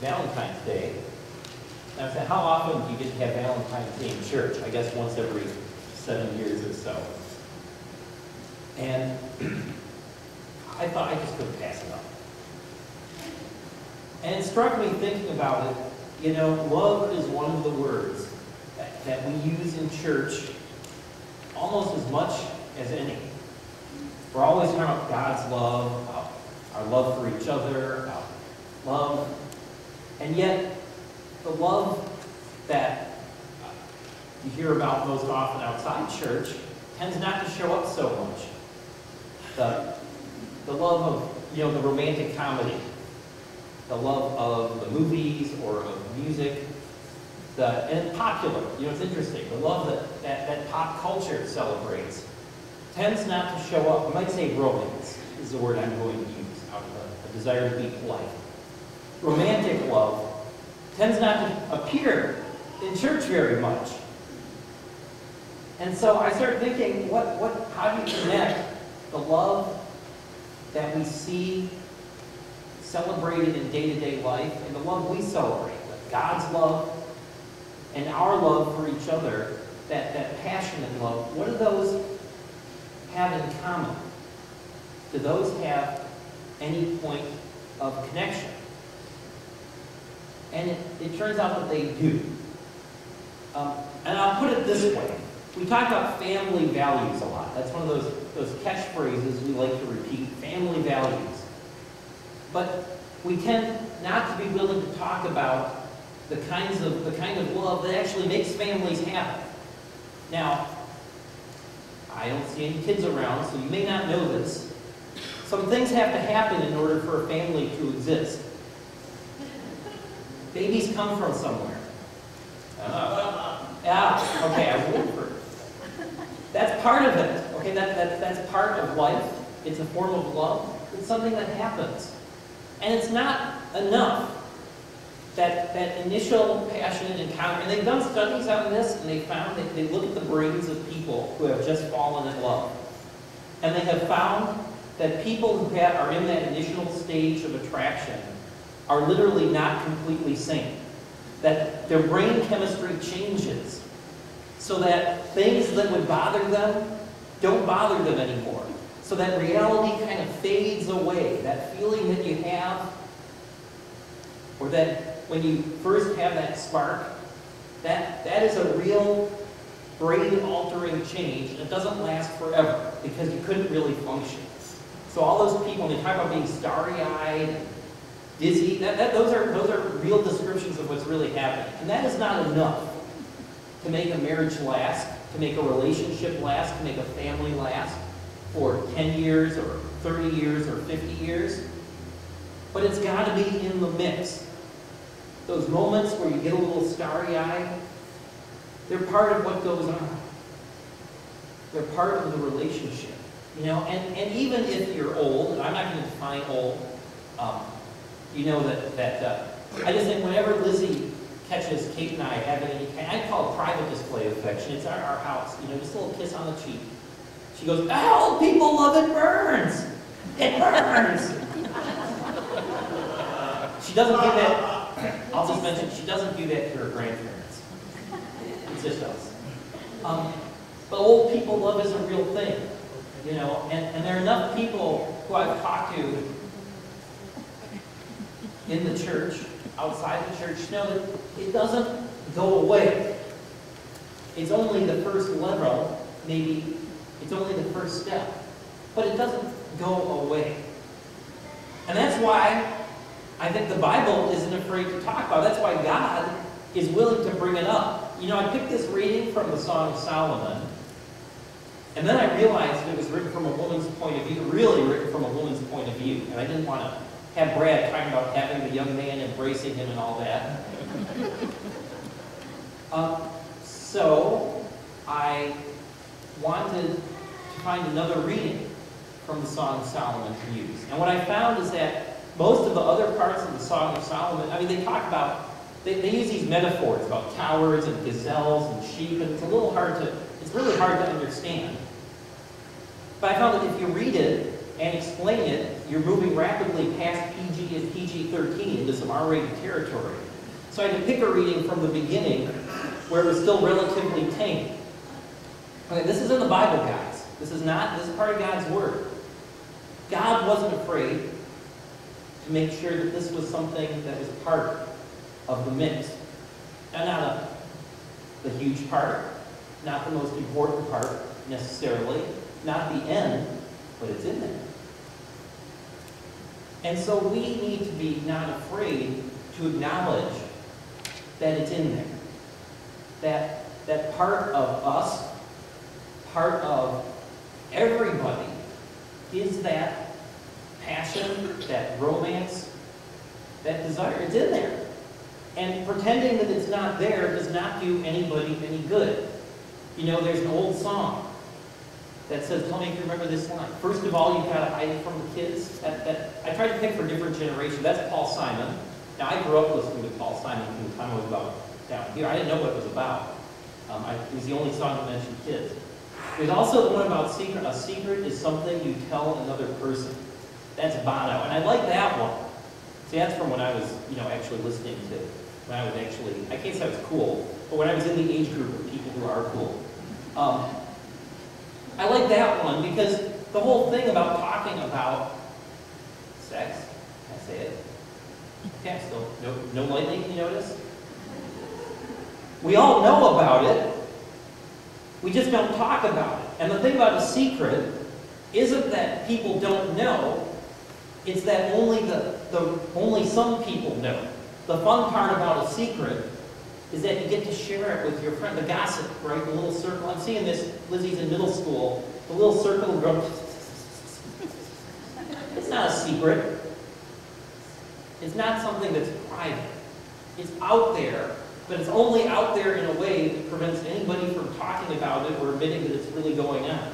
Valentine's Day. And I said, how often do you get to have Valentine's Day in church? I guess once every 7 years or so. And I thought I just couldn't pass it up. And it struck me thinking about it, you know, love is one of the words that we use in church almost as much as any. We're always talking about God's love, about our love for each other, about love. And yet, the love that you hear about most often outside church tends not to show up so much. The love of, you know, the romantic comedy, the love of the movies or of music, and popular, you know, it's interesting, the love that pop culture celebrates tends not to show up. I might say romance is the word I'm going to use out of a desire to be polite. Romantic love tends not to appear in church very much. And so I started thinking, how do you connect the love that we see celebrated in day-to-day life and the love we celebrate, God's love and our love for each other, that passionate love, what do those have in common? Do those have any point of connection? And it turns out that they do. And I'll put it this way. We talk about family values a lot. That's one of those catchphrases we like to repeat, family values. But we tend not to be willing to talk about the kind of love that actually makes families happy. Now, I don't see any kids around, so you may not know this. Some things have to happen in order for a family to exist. Babies come from somewhere. Yeah, okay, I was waiting for it. That's part of it. Okay, that's part of life. It's a form of love. It's something that happens. And it's not enough. That initial passionate encounter, and they've done studies on this, and they found that they look at the brains of people who have just fallen in love. And they have found that people who are in that initial stage of attraction are literally not completely sane. That their brain chemistry changes so that things that would bother them don't bother them anymore. So that reality kind of fades away. That feeling that you have, or that when you first have that spark, that is a real brain-altering change, and it doesn't last forever because you couldn't really function. So all those people, when they talk about being starry-eyed and dizzy, those are real descriptions of what's really happening. And that is not enough to make a marriage last, to make a relationship last, to make a family last for 10 years or 30 years or 50 years. But it's got to be in the mix. Those moments where you get a little starry-eyed, they're part of what goes on. They're part of the relationship. You know, and even if you're old, and I'm not going to define old, you know that I just think whenever Lizzie catches Kate and I having any kind, I call it private display of affection. It's our house, you know, just a little kiss on the cheek. She goes, "Oh, people love it burns. It burns." She doesn't do that. I'll just mention, she doesn't do that to her grandparents. It's just us. But old people love is a real thing, you know, and there are enough people who I've talked to in the church, outside the church, know that it doesn't go away. It's only the first level, maybe it's only the first step, but it doesn't go away. And that's why I think the Bible isn't afraid to talk about it. That's why God is willing to bring it up. You know, I picked this reading from the Song of Solomon, and then I realized it was written from a woman's point of view, really written from a woman's point of view, and I didn't want to have Brad talking about having the young man, embracing him and all that. So I wanted to find another reading from the Song of Solomon to use. And what I found is that most of the other parts of the Song of Solomon, I mean, they talk about, they use these metaphors about cowards and gazelles and sheep, and it's really hard to understand. But I found that if you read it and explain it, you're moving rapidly past PG and PG-13 into some R-rated territory. So I had to pick a reading from the beginning where it was still relatively tame. Okay, this is in the Bible, guys. This is part of God's Word. God wasn't afraid to make sure that this was something that was part of the mix. And not the huge part, not the most important part necessarily, not the end, but it's in there. And so we need to be not afraid to acknowledge that it's in there. That part of us, part of everybody, is that passion, that romance, that desire. It's in there. And pretending that it's not there does not do anybody any good. You know, there's an old song that says, tell me if you remember this line. First of all, you've got to hide it from the kids. I tried to pick for different generations. That's Paul Simon. Now, I grew up listening to Paul Simon from the time I was about down here. I didn't know what it was about. It was the only song that mentioned kids. There's also the one about secret. A secret is something you tell another person. That's Bono. And I like that one. See, that's from when I was, actually listening to, when I was actually, I can't say I was cool, but when I was in the age group of people who are cool. I like that one because the whole thing about talking about sex, can I say it? Okay, still, no lightning, you notice? We all know about it. We just don't talk about it. And the thing about a secret isn't that people don't know, it's that only some people know. The fun part about a secret is that you get to share it with your friend. The gossip, right? The little circle. I'm seeing this, Lizzie's in middle school. The little circle of it's not a secret. It's not something that's private. It's out there, but it's only out there in a way that prevents anybody from talking about it or admitting that it's really going on.